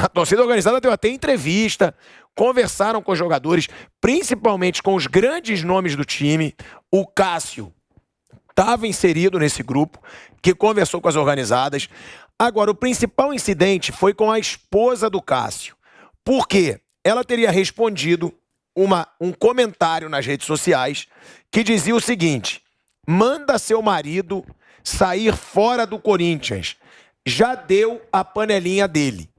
A torcida organizada deu até entrevista, conversaram com os jogadores, principalmente com os grandes nomes do time. O Cássio estava inserido nesse grupo, que conversou com as organizadas. Agora, o principal incidente foi com a esposa do Cássio. Por quê? Ela teria respondido um comentário nas redes sociais que dizia o seguinte: manda seu marido sair fora do Corinthians. Já deu a panelinha dele.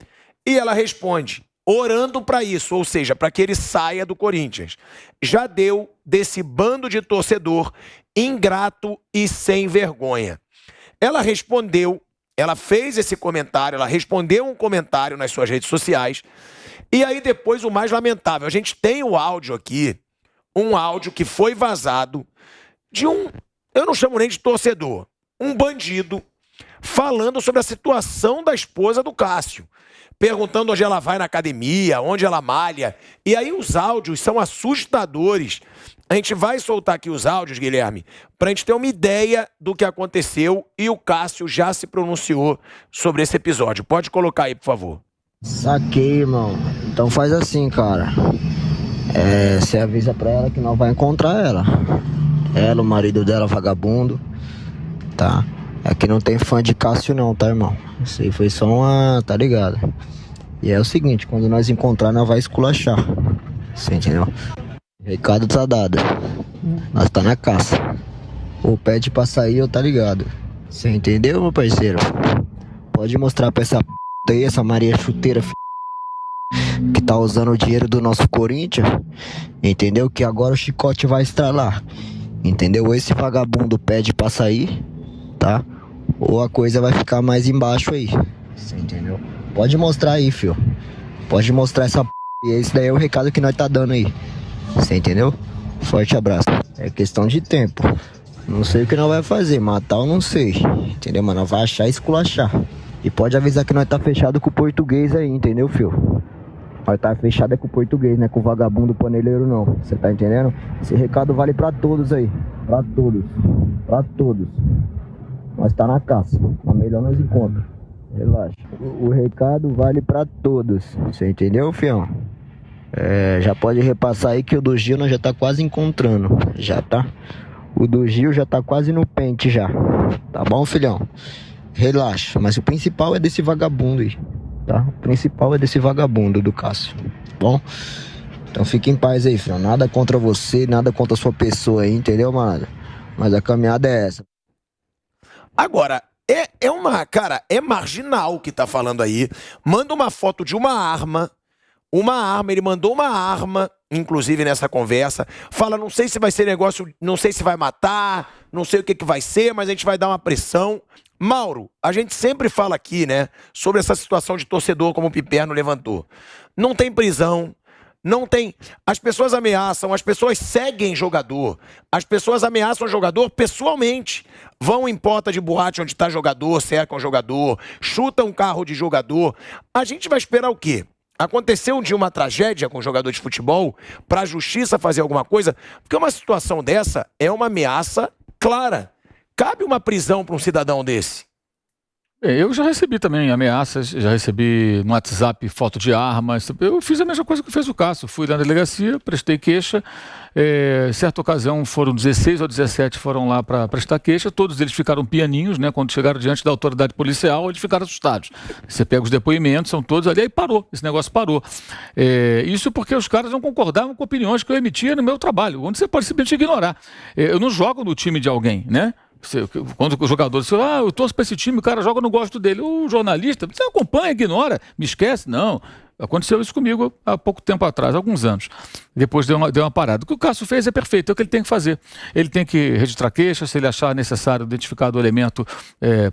E ela responde, orando para isso, ou seja, para que ele saia do Corinthians. Já deu desse bando de torcedor ingrato e sem vergonha. Ela respondeu, ela fez esse comentário, ela respondeu um comentário nas suas redes sociais. E aí depois o mais lamentável, a gente tem o áudio aqui, um áudio que foi vazado de eu não chamo nem de torcedor, um bandido, falando sobre a situação da esposa do Cássio, perguntando onde ela vai na academia, onde ela malha. E aí os áudios são assustadores. A gente vai soltar aqui os áudios, Guilherme, para a gente ter uma ideia do que aconteceu, e o Cássio já se pronunciou sobre esse episódio. Pode colocar aí, por favor. Saquei, irmão. Então faz assim, cara. Você avisa pra ela que nós vai encontrar ela. Ela, o marido dela, vagabundo. Tá? Aqui não tem fã de Cássio não, tá, irmão? Isso aí foi só uma... tá ligado? E é o seguinte, quando nós encontrar, nós vai esculachar. Você entendeu? O recado tá dado. Nós tá na caça. Ou pede pra sair ou tá ligado. Você entendeu, meu parceiro? Pode mostrar pra essa p*** aí, essa Maria Chuteira que tá usando o dinheiro do nosso Corinthians. Entendeu? Que agora o chicote vai estralar. Entendeu? Esse vagabundo pede pra sair, tá? Ou a coisa vai ficar mais embaixo aí. Você entendeu? Pode mostrar aí, filho. Pode mostrar essa p***. E esse daí é o recado que nós tá dando aí. Você entendeu? Forte abraço. É questão de tempo. Não sei o que nós vai fazer. Matar eu não sei. Entendeu? Mas nós vai achar e esculachar. E pode avisar que nós tá fechado com o português aí. Entendeu, filho? Nós tá fechado é com o português, não é com o vagabundo paneleiro não. Você tá entendendo? Esse recado vale pra todos aí. Pra todos. Pra todos. Nós tá na caça. Mas melhor nós encontramos. Relaxa. O recado vale pra todos. Você entendeu, fião? Já pode repassar aí que o do Gil nós já tá quase encontrando. Já tá? O do Gil já tá quase no pente já. Tá bom, filhão? Relaxa. Mas o principal é desse vagabundo aí. Tá? O principal é desse vagabundo do Cássio. Bom? Então fique em paz aí, filhão. Nada contra você, nada contra a sua pessoa aí, entendeu, mano? Mas a caminhada é essa. Agora, cara, é marginal o que tá falando aí. Manda uma foto de uma arma, ele mandou uma arma, inclusive nessa conversa, fala, não sei se vai ser negócio, não sei se vai matar, não sei o que vai ser, mas a gente vai dar uma pressão. Mauro, a gente sempre fala aqui, né, sobre essa situação de torcedor, como o Piperno levantou. Não tem prisão, não tem... As pessoas ameaçam, as pessoas seguem jogador, as pessoas ameaçam o jogador pessoalmente. Vão em porta de boate onde está jogador, cercam o jogador, chutam um carro de jogador. A gente vai esperar o quê? Aconteceu um dia uma tragédia com um jogador de futebol para a justiça fazer alguma coisa? Porque uma situação dessa é uma ameaça clara. Cabe uma prisão para um cidadão desse? Eu já recebi também ameaças, já recebi no WhatsApp foto de armas. Eu fiz a mesma coisa que fez o Cássio. Fui na delegacia, prestei queixa. Certa ocasião foram 16 ou 17 foram lá para prestar queixa. Todos eles ficaram pianinhos, né? Quando chegaram diante da autoridade policial, eles ficaram assustados. Você pega os depoimentos, são todos ali, aí parou. Esse negócio parou. Isso porque os caras não concordavam com opiniões que eu emitia no meu trabalho, onde você pode simplesmente ignorar. Eu não jogo no time de alguém, né? Quando o jogador diz, eu torço para esse time, o cara joga, eu não gosto dele. O jornalista, você acompanha, ignora, me esquece? Não. Aconteceu isso comigo há pouco tempo atrás, alguns anos. Depois deu uma parada. O que o Cássio fez é perfeito, é o que ele tem que fazer. Ele tem que registrar queixa, se ele achar necessário identificar o elemento,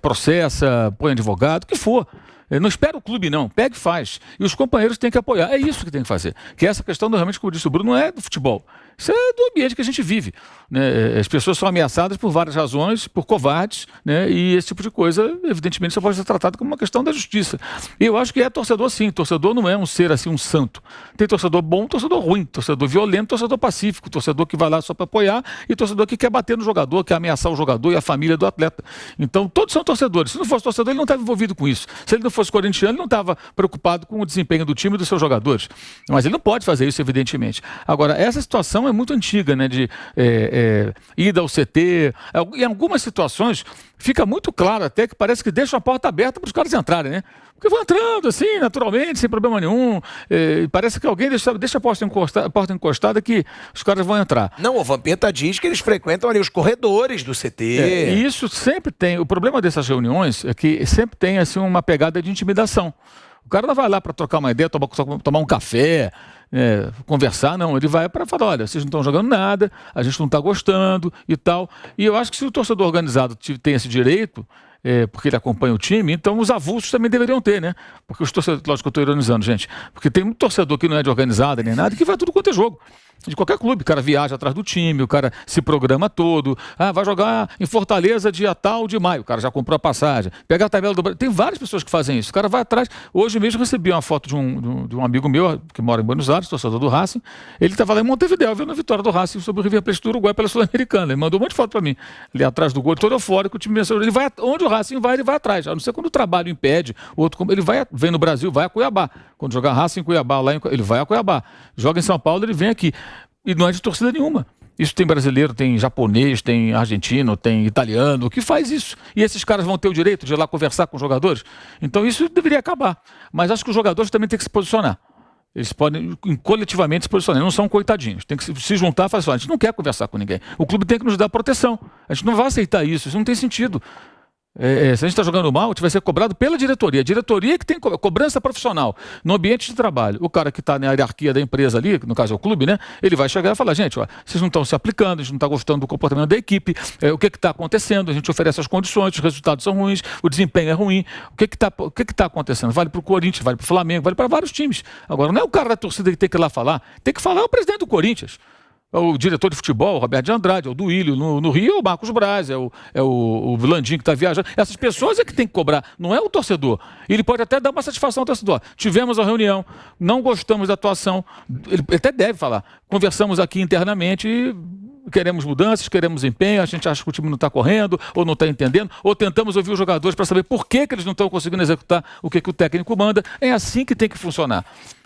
processa, põe advogado, o que for. Não espera o clube, não. Pega e faz. E os companheiros têm que apoiar. É isso que tem que fazer. Que essa questão, realmente, como disse o Bruno, não é do futebol. Isso é do ambiente que a gente vive, né? As pessoas são ameaçadas por várias razões, por covardes, né? E esse tipo de coisa, evidentemente, só pode ser tratado como uma questão da justiça. E eu acho que é torcedor, sim. Torcedor não é um ser assim, um santo. Tem torcedor bom, torcedor ruim, torcedor violento, torcedor pacífico, torcedor que vai lá só para apoiar e torcedor que quer bater no jogador, quer ameaçar o jogador e a família do atleta. Então, todos são torcedores. Se não fosse torcedor, ele não estava envolvido com isso. Se ele não fosse corintiano, ele não estava preocupado com o desempenho do time e dos seus jogadores. Mas ele não pode fazer isso, evidentemente. Agora, essa situação é muito antiga, né? De ida ao CT. Em algumas situações, fica muito claro até que parece que deixa a porta aberta para os caras entrarem, né? Porque vão entrando assim, naturalmente, sem problema nenhum. Parece que alguém deixa a porta encostada que os caras vão entrar. Não, o Vampeta diz que eles frequentam ali os corredores do CT. E isso sempre tem. O problema dessas reuniões é que sempre tem assim, uma pegada de intimidação. O cara não vai lá para trocar uma ideia, tomar um café, conversar, não. Ele vai para falar, olha, vocês não estão jogando nada, a gente não está gostando e tal. E eu acho que se o torcedor organizado tem esse direito, porque ele acompanha o time, então os avulsos também deveriam ter, né? Porque os torcedores, lógico que eu estou ironizando, gente, porque tem muito torcedor que não é de organizada nem nada, que vai tudo quanto é jogo. De qualquer clube, o cara viaja atrás do time, o cara se programa todo. Vai jogar em Fortaleza dia tal de maio, o cara já comprou a passagem. Pega a tabela do Brasil. Tem várias pessoas que fazem isso. O cara vai atrás. Hoje mesmo recebi uma foto de um amigo meu que mora em Buenos Aires, torcedor do Racing. Ele estava lá em Montevidéu, vendo a vitória do Racing sobre o River Plate do Uruguai pela Sul-Americana. Ele mandou um monte de foto para mim. Ali atrás do gol, todo eufórico, o time venceu. Ele vai onde o Racing vai, ele vai atrás. A não ser quando o trabalho impede, ele vem no Brasil, vai a Cuiabá. Quando jogar Racing em Cuiabá, ele vai a Cuiabá. Joga em São Paulo, ele vem aqui. E não é de torcida nenhuma. Isso tem brasileiro, tem japonês, tem argentino, tem italiano, que faz isso. E esses caras vão ter o direito de ir lá conversar com os jogadores? Então isso deveria acabar. Mas acho que os jogadores também têm que se posicionar. Eles podem coletivamente se posicionar, não são coitadinhos. Tem que se juntar e falar assim, a gente não quer conversar com ninguém. O clube tem que nos dar proteção. A gente não vai aceitar isso não tem sentido. Se a gente está jogando mal, a gente vai ser cobrado pela diretoria. A diretoria que tem cobrança profissional no ambiente de trabalho. O cara que está na hierarquia da empresa ali, no caso é o clube, né? Ele vai chegar e falar, gente, ó, vocês não estão se aplicando, a gente não está gostando do comportamento da equipe, o que está acontecendo? A gente oferece as condições, os resultados são ruins, o desempenho é ruim. O que está acontecendo? Vale para o Corinthians, vale para o Flamengo, vale para vários times. Agora, não é o cara da torcida que tem que ir lá falar, tem que falar o presidente do Corinthians. É o diretor de futebol, o Roberto de Andrade, é o Duílio, no Rio é o Marcos Braz, é o Landinho que está viajando. Essas pessoas é que tem que cobrar, não é o torcedor. Ele pode até dar uma satisfação ao torcedor. Tivemos a reunião, não gostamos da atuação, ele até deve falar. Conversamos aqui internamente e queremos mudanças, queremos empenho, a gente acha que o time não está correndo, ou não está entendendo, ou tentamos ouvir os jogadores para saber por que eles não estão conseguindo executar o que o técnico manda. É assim que tem que funcionar.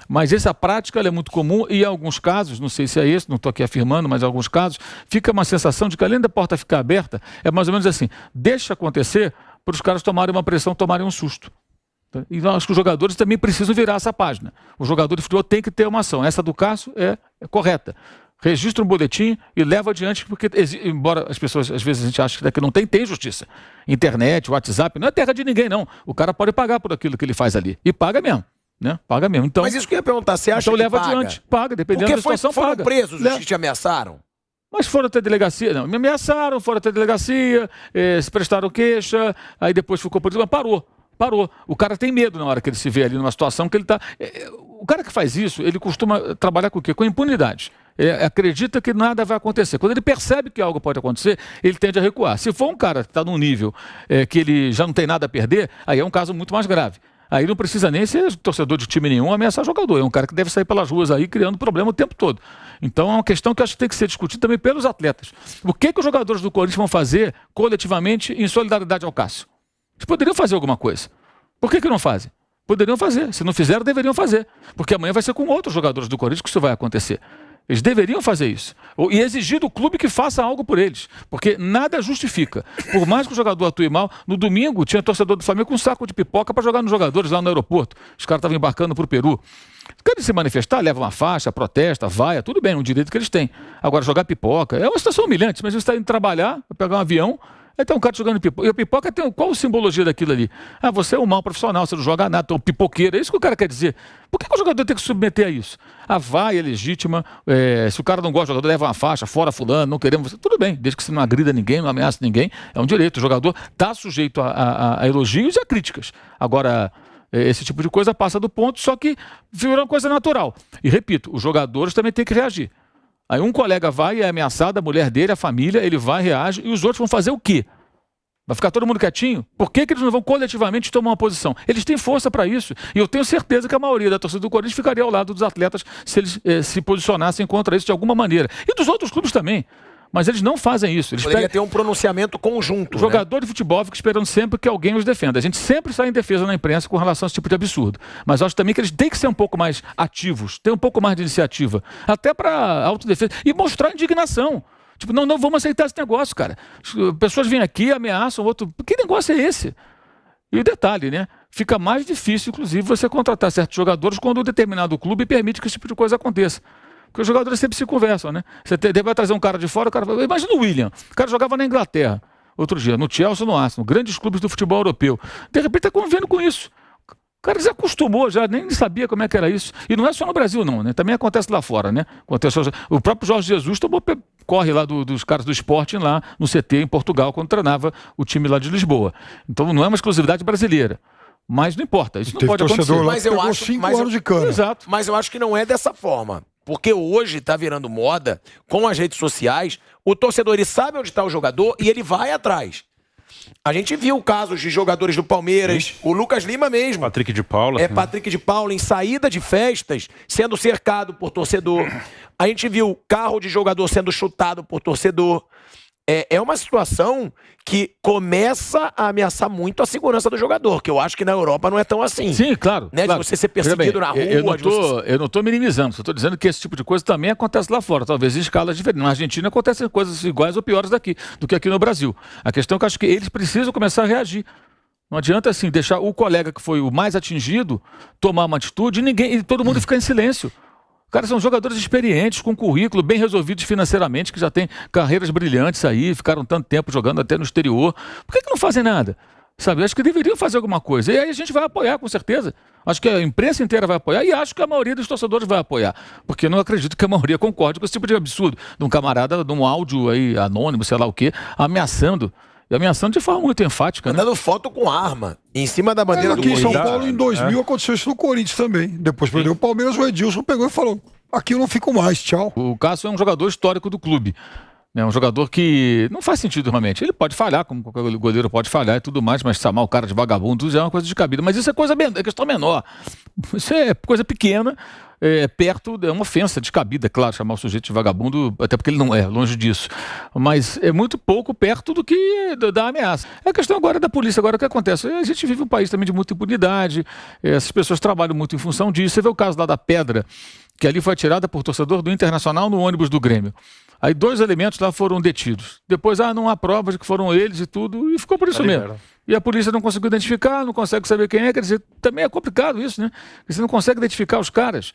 Mas essa prática ela é muito comum e em alguns casos, não sei se é esse, não estou aqui afirmando, mas em alguns casos, fica uma sensação de que além da porta ficar aberta, é mais ou menos assim, deixa acontecer para os caras tomarem uma pressão, tomarem um susto. E eu acho que os jogadores também precisam virar essa página. O jogador de futebol tem que ter uma ação. Essa do Cássio é correta. Registra um boletim e leva adiante, porque, embora as pessoas, às vezes a gente acha que daqui não tem justiça. Internet, WhatsApp, não é terra de ninguém, não. O cara pode pagar por aquilo que ele faz ali. E paga mesmo. Né? Paga mesmo. Então, mas isso que eu ia perguntar, você acha então que leva paga? Adiante, paga, dependendo da situação, foram paga. Presos os que te ameaçaram? Mas foram até delegacia, não, me ameaçaram, foram até delegacia, se prestaram queixa, aí depois ficou por isso, mas parou. O cara tem medo na hora que ele se vê ali numa situação que ele está... O cara que faz isso, ele costuma trabalhar com o quê? Com impunidade. Ele acredita que nada vai acontecer. Quando ele percebe que algo pode acontecer, ele tende a recuar. Se for um cara que está num nível que ele já não tem nada a perder, aí é um caso muito mais grave. Aí não precisa nem ser torcedor de time nenhum ameaçar jogador. É um cara que deve sair pelas ruas aí criando problema o tempo todo. Então é uma questão que eu acho que tem que ser discutida também pelos atletas. O que os jogadores do Corinthians vão fazer coletivamente em solidariedade ao Cássio? Eles poderiam fazer alguma coisa. Por que não fazem? Poderiam fazer. Se não fizeram, deveriam fazer. Porque amanhã vai ser com outros jogadores do Corinthians que isso vai acontecer. Eles deveriam fazer isso. E exigir do clube que faça algo por eles. Porque nada justifica. Por mais que o jogador atue mal, no domingo tinha torcedor do Flamengo com um saco de pipoca para jogar nos jogadores lá no aeroporto. Os caras estavam embarcando para o Peru. Querem se manifestar, leva uma faixa, protesta, vaia, tudo bem, é um direito que eles têm. Agora, jogar pipoca é uma situação humilhante. Mas você está indo trabalhar, pegar um avião, aí tem um cara jogando pipoca. E a pipoca tem qual a simbologia daquilo ali? Você é um mau profissional, você não joga nada, então pipoqueiro. É isso que o cara quer dizer. Por que o jogador tem que se submeter a isso? A vaia é legítima. Se o cara não gosta do jogador, leva uma faixa, fora fulano, não queremos você. Tudo bem, desde que você não agrida ninguém, não ameaça ninguém. É um direito. O jogador está sujeito a elogios e a críticas. Agora, esse tipo de coisa passa do ponto, só que virou uma coisa natural. E repito, os jogadores também têm que reagir. Aí um colega vai e é ameaçado, a mulher dele, a família, ele vai, reage, e os outros vão fazer o quê? Vai ficar todo mundo quietinho? Por que eles não vão coletivamente tomar uma posição? Eles têm força para isso. E eu tenho certeza que a maioria da torcida do Corinthians ficaria ao lado dos atletas se eles se posicionassem contra isso de alguma maneira. E dos outros clubes também. Mas eles não fazem isso. Eles Poderia ter um pronunciamento conjunto. O jogador de futebol fica esperando sempre que alguém os defenda. A gente sempre sai em defesa na imprensa com relação a esse tipo de absurdo. Mas eu acho também que eles têm que ser um pouco mais ativos, ter um pouco mais de iniciativa. Até para autodefesa. E mostrar indignação. Tipo, não vamos aceitar esse negócio, cara. Pessoas vêm aqui, ameaçam o outro. Que negócio é esse? E o detalhe, né? Fica mais difícil, inclusive, você contratar certos jogadores quando um determinado clube permite que esse tipo de coisa aconteça. Porque os jogadores sempre se conversam, né? Você vai trazer um cara de fora, o cara fala, imagina o William. O cara jogava na Inglaterra, outro dia, no Chelsea, no Arsenal, grandes clubes do futebol europeu. De repente está convivendo com isso. O cara se acostumou já, nem sabia como é que era isso. E não é só no Brasil, não, né? Também acontece lá fora, né? O próprio Jorge Jesus corre lá dos caras do Sporting lá no CT em Portugal, quando treinava o time lá de Lisboa. Então não é uma exclusividade brasileira. Mas não importa, isso não pode acontecer. Mas eu acho 5 anos de cana. Exato. Mas eu acho que não é dessa forma. Porque hoje está virando moda, com as redes sociais, o torcedor ele sabe onde está o jogador e ele vai atrás. A gente viu casos de jogadores do Palmeiras, o Lucas Lima mesmo. Patrick de Paula. Patrick de Paula em saída de festas, sendo cercado por torcedor. A gente viu carro de jogador sendo chutado por torcedor. É uma situação que começa a ameaçar muito a segurança do jogador, que eu acho que na Europa não é tão assim. Sim, claro. Né? Claro. De você ser perseguido na rua. Eu não estou minimizando, só estou dizendo que esse tipo de coisa também acontece lá fora, talvez em escalas diferentes. Na Argentina acontecem coisas iguais ou piores do que aqui no Brasil. A questão é que eu acho que eles precisam começar a reagir. Não adianta assim deixar o colega que foi o mais atingido tomar uma atitude e todo mundo ficar em silêncio. Cara, são jogadores experientes, com currículo, bem resolvidos financeiramente, que já têm carreiras brilhantes aí, ficaram tanto tempo jogando até no exterior. Por que não fazem nada? Sabe, acho que deveriam fazer alguma coisa. E aí a gente vai apoiar, com certeza. Acho que a imprensa inteira vai apoiar e acho que a maioria dos torcedores vai apoiar. Porque eu não acredito que a maioria concorde com esse tipo de absurdo. De um camarada, de um áudio aí anônimo, sei lá o quê, ameaçando. E ameaçando de forma muito enfática. Mandando foto com arma em cima da bandeira do Aqui em São Corinthians. Paulo, em 2000, aconteceu isso no Corinthians também. Depois perdeu o Palmeiras, o Edilson pegou e falou, aqui eu não fico mais, tchau. O Cássio é um jogador histórico do clube. É um jogador que não faz sentido realmente. Ele pode falhar, como qualquer goleiro pode falhar e tudo mais, mas chamar o cara de vagabundo já é uma coisa de cabida. Mas isso é questão menor. Isso é coisa pequena, é uma ofensa descabida, claro, chamar o sujeito de vagabundo, até porque ele não é, longe disso. Mas é muito pouco perto do que da ameaça. É a questão agora da polícia. Agora o que acontece? A gente vive um país também de muita impunidade, essas pessoas trabalham muito em função disso. Você vê o caso lá da pedra, que ali foi atirada por torcedor do Internacional no ônibus do Grêmio. Aí 2 elementos lá foram detidos. Depois, não há provas de que foram eles e tudo, e ficou por isso mesmo. E a polícia não conseguiu identificar, não consegue saber quem é, quer dizer, também é complicado isso, né? Porque você não consegue identificar os caras.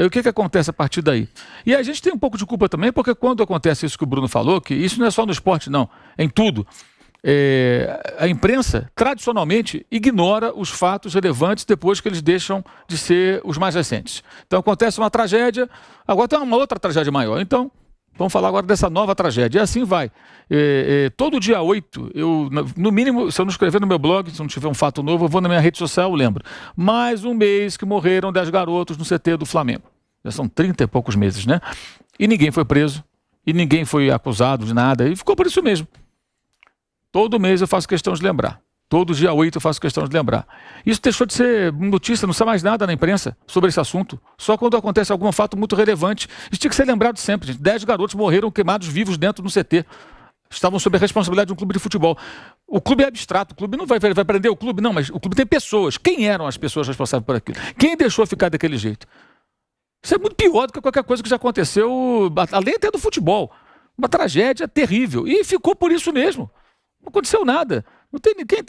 O que acontece a partir daí? E a gente tem um pouco de culpa também, porque quando acontece isso que o Bruno falou, que isso não é só no esporte, não, é em tudo. A imprensa, tradicionalmente, ignora os fatos relevantes depois que eles deixam de ser os mais recentes. Então acontece uma tragédia, agora tem uma outra tragédia maior. Então, vamos falar agora dessa nova tragédia. E assim vai. Todo dia 8, no mínimo, se eu não escrever no meu blog, se não tiver um fato novo, eu vou na minha rede social, eu lembro. Mais um mês que morreram 10 garotos no CT do Flamengo. Já são 30 e poucos meses, né? E ninguém foi preso, e ninguém foi acusado de nada, e ficou por isso mesmo. Todo mês eu faço questão de lembrar. Todo dia 8 eu faço questão de lembrar. Isso deixou de ser notícia, não sai mais nada na imprensa sobre esse assunto. Só quando acontece algum fato muito relevante. Isso tinha que ser lembrado sempre, gente. 10 garotos morreram queimados vivos dentro do CT. Estavam sob a responsabilidade de um clube de futebol. O clube é abstrato, o clube não vai prender o clube, não, mas o clube tem pessoas. Quem eram as pessoas responsáveis por aquilo? Quem deixou ficar daquele jeito? Isso é muito pior do que qualquer coisa que já aconteceu, além até do futebol. Uma tragédia terrível. E ficou por isso mesmo. Não aconteceu nada. Não tem quem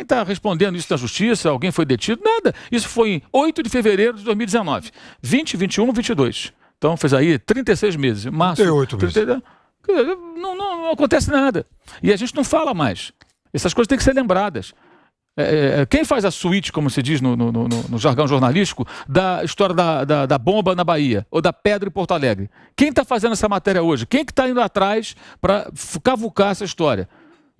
tá respondendo isso na justiça, alguém foi detido, nada. Isso foi em 8 de fevereiro de 2019. 20, 21, 22. Então fez aí 36 meses. Março, 38 meses. Não acontece nada. E a gente não fala mais. Essas coisas têm que ser lembradas. Quem faz a suíte, como se diz no jargão jornalístico, da história da bomba na Bahia, ou da pedra em Porto Alegre? Quem está fazendo essa matéria hoje? Quem que está indo atrás para cavucar essa história?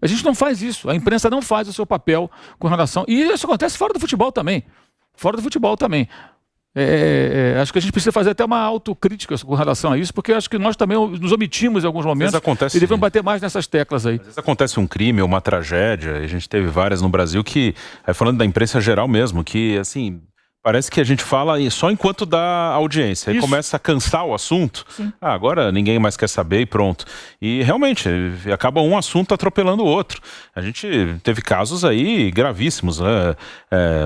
A gente não faz isso. A imprensa não faz o seu papel com relação... E isso acontece fora do futebol também. Fora do futebol também. Acho que a gente precisa fazer até uma autocrítica com relação a isso, porque acho que nós também nos omitimos em alguns momentos e devemos bater mais nessas teclas aí. Às vezes acontece um crime ou uma tragédia, a gente teve várias no Brasil que, falando da imprensa geral mesmo, que assim... Parece que a gente fala só enquanto dá audiência. Aí começa a cansar o assunto. Agora ninguém mais quer saber e pronto. E realmente, acaba um assunto atropelando o outro. A gente teve casos aí gravíssimos, né?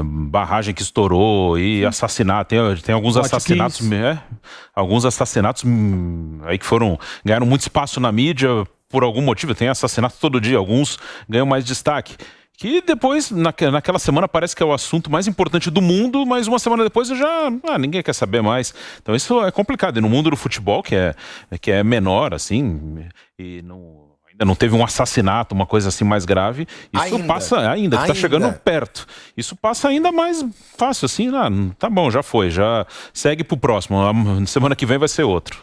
Barragem que estourou e assassinato. Tem alguns assassinatos... alguns assassinatos aí que ganharam muito espaço na mídia por algum motivo. Tem assassinato todo dia. Alguns ganham mais destaque. Que depois, naquela semana, parece que é o assunto mais importante do mundo, mas uma semana depois ninguém quer saber mais. Então isso é complicado. E no mundo do futebol, que é menor, assim, e ainda não teve um assassinato, uma coisa assim mais grave, isso passa que tá chegando perto. Isso passa ainda mais fácil, assim, tá bom, já foi, já segue pro próximo. Semana que vem vai ser outro.